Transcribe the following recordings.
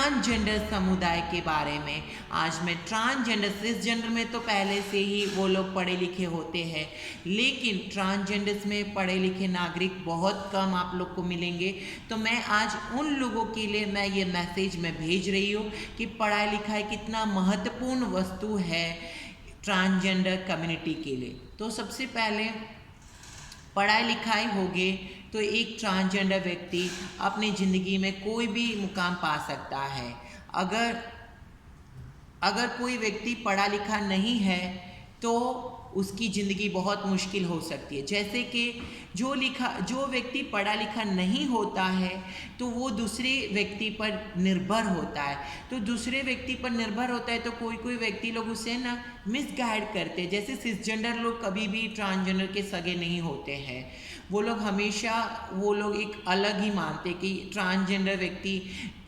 Transgender समुदाय के बारे में। आज मैं ट्रांसजेंडर, सिसजेंडर में तो पहले से ही वो लोग पढ़े लिखे होते हैं, लेकिन ट्रांसजेंडर्स में पढ़े लिखे नागरिक बहुत कम आप लोग को मिलेंगे। तो मैं आज उन लोगों के लिए मैं ये मैसेज मैं भेज रही हूँ कि पढ़ाई लिखाई कितना महत्वपूर्ण वस्तु है ट्रांसजेंडर कम्युनिटी के लिए। तो सबसे पहले पढ़ाई लिखाई होगी तो एक ट्रांसजेंडर व्यक्ति अपनी ज़िंदगी में कोई भी मुकाम पा सकता है। अगर कोई व्यक्ति पढ़ा लिखा नहीं है तो उसकी ज़िंदगी बहुत मुश्किल हो सकती है। जैसे कि जो व्यक्ति पढ़ा लिखा नहीं होता है तो वो दूसरे व्यक्ति पर निर्भर होता है। तो दूसरे व्यक्ति पर निर्भर होता है तो कोई व्यक्ति लोग उसे ना मिसगाइड करते हैं। जैसे सिसजेंडर लोग कभी भी ट्रांसजेंडर के सगे नहीं होते हैं। वो लोग एक अलग ही मानते कि ट्रांसजेंडर व्यक्ति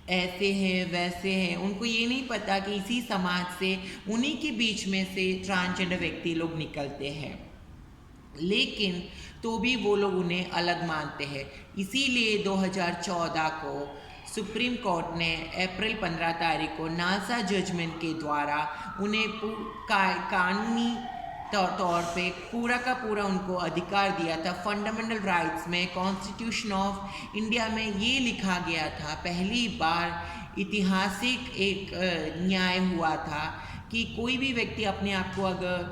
ऐसे हैं वैसे हैं। उनको ये नहीं पता कि इसी समाज से, उन्हीं के बीच में से ट्रांसजेंडर व्यक्ति लोग निकलते हैं, लेकिन तो भी वो लोग उन्हें अलग मानते हैं। इसीलिए 2014 को सुप्रीम कोर्ट ने अप्रैल 15 तारीख को नालसा जजमेंट के द्वारा उन्हें कानूनी तौर पे पूरा का पूरा उनको अधिकार दिया था। फंडामेंटल राइट्स में, कॉन्स्टिट्यूशन ऑफ इंडिया में ये लिखा गया था, पहली बार ऐतिहासिक एक न्याय हुआ था कि कोई भी व्यक्ति अपने आप को अगर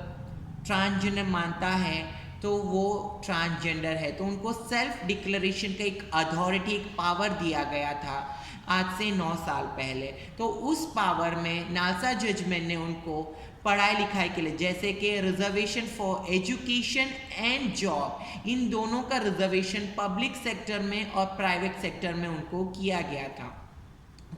ट्रांसजेंडर मानता है तो वो ट्रांसजेंडर है। तो उनको सेल्फ डिक्लेरेशन का एक अथॉरिटी, एक पावर दिया गया था आज से 9 साल पहले। तो उस पावर में नालसा जजमेंट ने उनको पढ़ाई लिखाई के लिए, जैसे कि reservation for education and job, इन दोनों का रिजर्वेशन पब्लिक सेक्टर में और प्राइवेट सेक्टर में उनको किया गया था।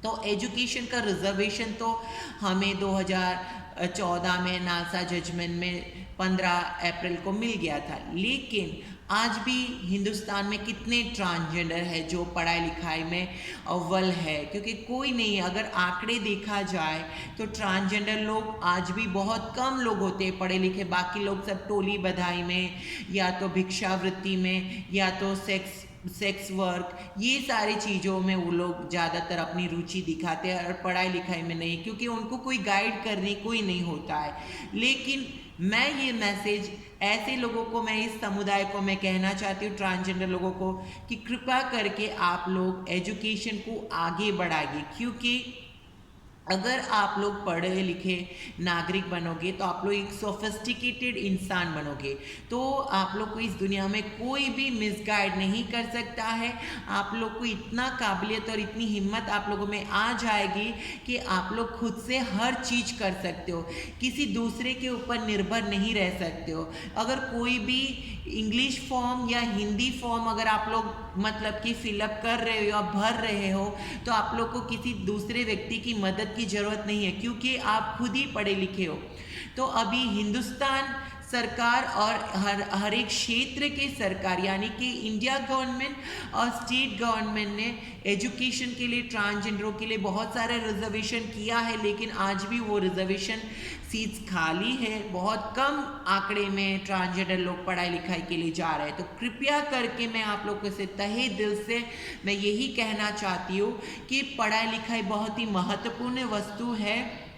तो एजुकेशन का रिजर्वेशन तो हमें 2014 में नालसा जजमेंट में 15 अप्रैल को मिल गया था, लेकिन आज भी हिंदुस्तान में कितने ट्रांसजेंडर है जो पढ़ाई लिखाई में अव्वल है? क्योंकि कोई नहीं। अगर आंकड़े देखा जाए तो ट्रांसजेंडर लोग आज भी बहुत कम लोग होते हैं पढ़े लिखे। बाकी लोग सब टोली बधाई में, या तो भिक्षावृत्ति में, या तो सेक्स वर्क, ये सारी चीज़ों में वो लोग ज़्यादातर अपनी रुचि दिखाते हैं और पढ़ाई लिखाई में नहीं, क्योंकि उनको कोई गाइड करने कोई नहीं होता है। लेकिन मैं ये मैसेज ऐसे लोगों को, मैं इस समुदाय को मैं कहना चाहती हूँ, ट्रांसजेंडर लोगों को, कि कृपया करके आप लोग एजुकेशन को आगे बढ़ाइए। क्योंकि अगर आप लोग पढ़े लिखे नागरिक बनोगे तो आप लोग एक सोफिस्टिकेटेड इंसान बनोगे। तो आप लोग को इस दुनिया में कोई भी मिसगाइड नहीं कर सकता है। आप लोग को इतना काबिलियत और इतनी हिम्मत आप लोगों में आ जाएगी कि आप लोग खुद से हर चीज़ कर सकते हो, किसी दूसरे के ऊपर निर्भर नहीं रह सकते हो। अगर कोई भी इंग्लिश फॉर्म या हिंदी फॉर्म अगर आप लोग मतलब कि फिलअप कर रहे हो या भर रहे हो तो आप लोग को किसी दूसरे व्यक्ति की मदद की ज़रूरत नहीं है, क्योंकि आप खुद ही पढ़े लिखे हो। तो अभी हिंदुस्तान सरकार और हर एक क्षेत्र के सरकार, यानी कि इंडिया गवर्नमेंट और स्टेट गवर्नमेंट ने एजुकेशन के लिए ट्रांसजेंडरों के लिए बहुत सारे रिजर्वेशन किया है, लेकिन आज भी वो रिजर्वेशन सीट्स खाली है। बहुत कम आंकड़े में ट्रांसजेंडर लोग पढ़ाई लिखाई के लिए जा रहे हैं। तो कृपया करके मैं आप लोगों से तहे दिल से मैं यही कहना चाहती हूँ कि पढ़ाई लिखाई बहुत ही महत्वपूर्ण वस्तु है।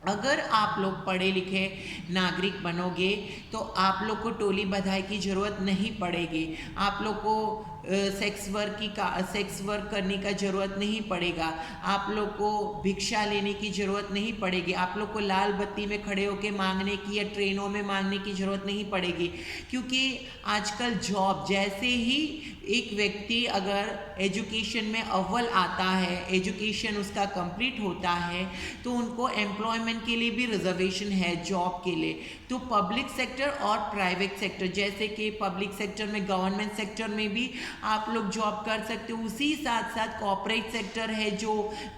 अगर आप लोग पढ़े लिखे नागरिक बनोगे तो आप लोग को टोली बधाई की ज़रूरत नहीं पड़ेगी। आप लोग को सेक्स वर्क करने का ज़रूरत नहीं पड़ेगा। आप लोग को भिक्षा लेने की ज़रूरत नहीं पड़ेगी। आप लोग को लाल बत्ती में खड़े होकर मांगने की या ट्रेनों में मांगने की ज़रूरत नहीं पड़ेगी। क्योंकि आजकल जॉब, जैसे ही एक व्यक्ति अगर एजुकेशन में अव्वल आता है, एजुकेशन उसका कंप्लीट होता है, तो उनको एम्प्लॉयमेंट के लिए भी रिजर्वेशन है जॉब के लिए। तो पब्लिक सेक्टर और प्राइवेट सेक्टर, जैसे कि पब्लिक सेक्टर में, गवर्नमेंट सेक्टर में भी आप लोग जॉब कर सकते हो। उसी साथ साथ कॉर्पोरेट सेक्टर है जो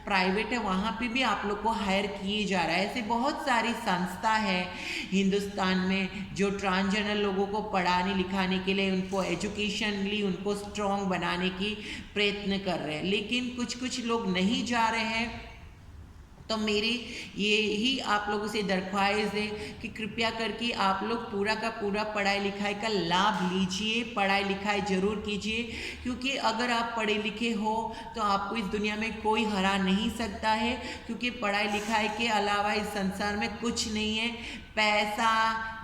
प्राइवेट है, वहाँ पे भी आप लोग को हायर किए जा रहा है। ऐसे बहुत सारी संस्था है हिंदुस्तान में जो ट्रांसजेंडर लोगों को पढ़ाने लिखाने के लिए, उनको एजुकेशनली उनको स्ट्रॉन्ग बनाने की प्रयत्न कर रहे हैं। लेकिन कुछ लोग नहीं जा रहे हैं। तो मेरी यही आप लोगों से दरख्वास्त है कि कृपया करके आप लोग पूरा का पूरा पढ़ाई लिखाई का लाभ लीजिए, पढ़ाई लिखाई ज़रूर कीजिए, क्योंकि अगर आप पढ़े लिखे हो तो आपको इस दुनिया में कोई हरा नहीं सकता है, क्योंकि पढ़ाई लिखाई के अलावा इस संसार में कुछ नहीं है। पैसा,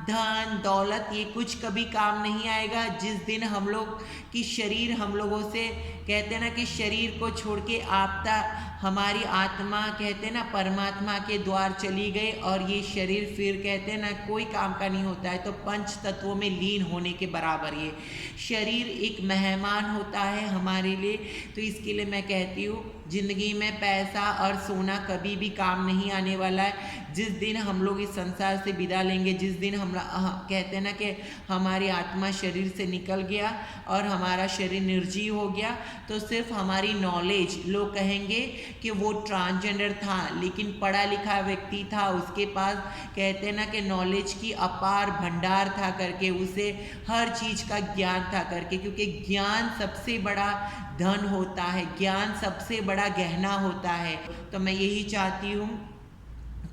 धन, दौलत ये कुछ कभी काम नहीं आएगा। जिस दिन हम लोग की शरीर हम लोगों से कहते हैं ना कि शरीर को छोड़ के आपदा हमारी आत्मा कहते हैं ना परमात्मा के द्वार चली गई और ये शरीर फिर कहते हैं ना कोई काम का नहीं होता है, तो पंच तत्वों में लीन होने के बराबर ये शरीर एक मेहमान होता है हमारे लिए। तो इसके लिए मैं कहती हूँ ज़िंदगी में पैसा और सोना कभी भी काम नहीं आने वाला है। जिस दिन हम लोग इस संसार से विदा लेंगे, जिस दिन हम कहते हैं ना कि हमारी आत्मा शरीर से निकल गया और हमारा शरीर निर्जीव हो गया, तो सिर्फ हमारी नॉलेज, लोग कहेंगे कि वो ट्रांसजेंडर था लेकिन पढ़ा लिखा व्यक्ति था, उसके पास कहते हैं ना कि नॉलेज की अपार भंडार था करके, उसे हर चीज़ का ज्ञान था करके, क्योंकि ज्ञान सबसे बड़ा धन होता है, ज्ञान सबसे बड़ा गहना होता है। तो मैं यही चाहती हूँ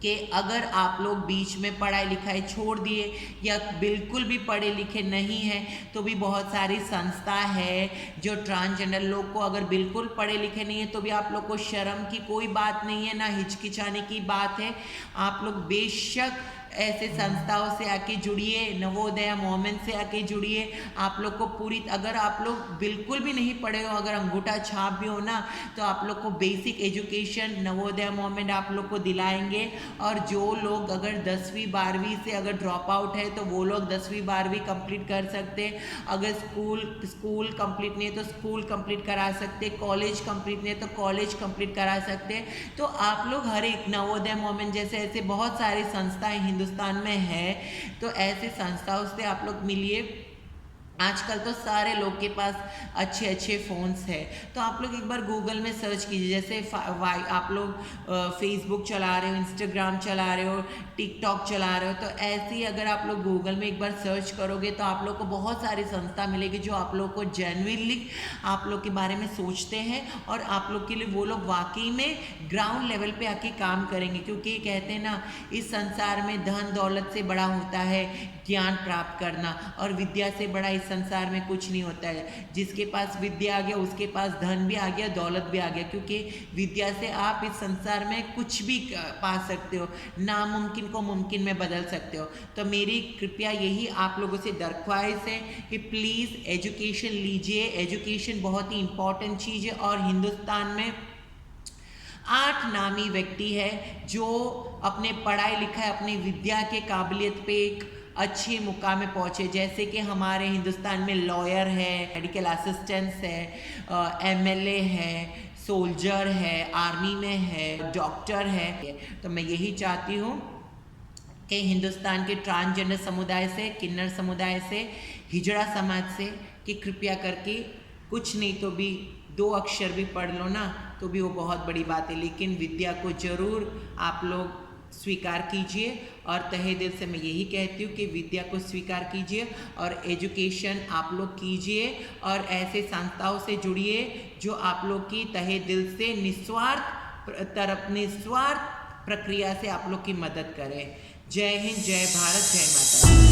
कि अगर आप लोग बीच में पढ़ाई लिखाई छोड़ दिए या बिल्कुल भी पढ़े लिखे नहीं हैं, तो भी बहुत सारी संस्था है जो ट्रांसजेंडर लोग को, अगर बिल्कुल पढ़े लिखे नहीं है तो भी आप लोग को शर्म की कोई बात नहीं है, ना हिचकिचाने की बात है। आप लोग बेशक ऐसे संस्थाओं से आके जुड़िए, नवोदय मोमेंट से आके जुड़िए। आप लोग को पूरी, अगर आप लोग बिल्कुल भी नहीं पढ़े हो, अगर अंगूठा छाप भी हो ना, तो आप लोग को बेसिक एजुकेशन नवोदय मोमेंट आप लोग को दिलाएंगे। और जो लोग अगर 10वीं 12वीं से अगर ड्रॉप आउट है तो वो लोग 10वीं 12वीं कंप्लीट कर सकते हैं। अगर स्कूल कंप्लीट नहीं है तो स्कूल कंप्लीट करा सकते, कॉलेज कंप्लीट नहीं है तो कॉलेज कंप्लीट करा सकते। तो आप लोग हर एक नवोदय मोमेंट जैसे ऐसे बहुत सारी संस्थाएं हिंदुस्तान में है, तो ऐसे संस्थाओं से आप लोग मिलिए। आजकल तो सारे लोग के पास अच्छे अच्छे फ़ोन्स है, तो आप लोग एक बार गूगल में सर्च कीजिए। जैसे आप लोग फेसबुक चला रहे हो, इंस्टाग्राम चला रहे हो, टिकटॉक चला रहे हो, तो ऐसे ही अगर आप लोग गूगल में एक बार सर्च करोगे तो आप लोग को बहुत सारी संस्था मिलेगी जो आप लोग को जेन्युइनली आप लोग के बारे में सोचते हैं और आप लोग के लिए वो लोग वाकई में ग्राउंड लेवल पे आके काम करेंगे। क्योंकि कहते हैं ना, इस संसार में धन दौलत से बड़ा होता है ज्ञान प्राप्त करना, और विद्या से बड़ा इस संसार में कुछ नहीं होता है। जिसके पास विद्या आ गया उसके पास धन भी आ गया, दौलत भी आ गया, क्योंकि विद्या से आप इस संसार में कुछ भी पा सकते हो, नामुमकिन को मुमकिन में बदल सकते हो। तो मेरी कृपया यही आप लोगों से दरख्वास्त है कि प्लीज़ एजुकेशन लीजिए। एजुकेशन बहुत ही इम्पॉर्टेंट चीज़ है, और हिंदुस्तान में 8 नामी व्यक्ति है जो अपने पढ़ाई लिखाई, अपनी विद्या के काबिलियत पे एक अच्छे मुकाम में पहुँचे। जैसे कि हमारे हिंदुस्तान में लॉयर है, मेडिकल असिस्टेंट्स है, एमएलए है, सोल्जर है, आर्मी में है, डॉक्टर है। तो मैं यही चाहती हूँ कि हिंदुस्तान के ट्रांसजेंडर समुदाय से, किन्नर समुदाय से, हिजड़ा समाज से, कि कृपया करके कुछ नहीं तो भी 2 अक्षर भी पढ़ लो ना, तो भी वो बहुत बड़ी बात है। लेकिन विद्या को ज़रूर आप लोग स्वीकार कीजिए, और तहे दिल से मैं यही कहती हूँ कि विद्या को स्वीकार कीजिए और एजुकेशन आप लोग कीजिए, और ऐसे संस्थाओं से जुड़िए जो आप लोग की तहे दिल से निस्वार्थ प्रक्रिया से आप लोग की मदद करें। जय हिंद, जय भारत, जय माता।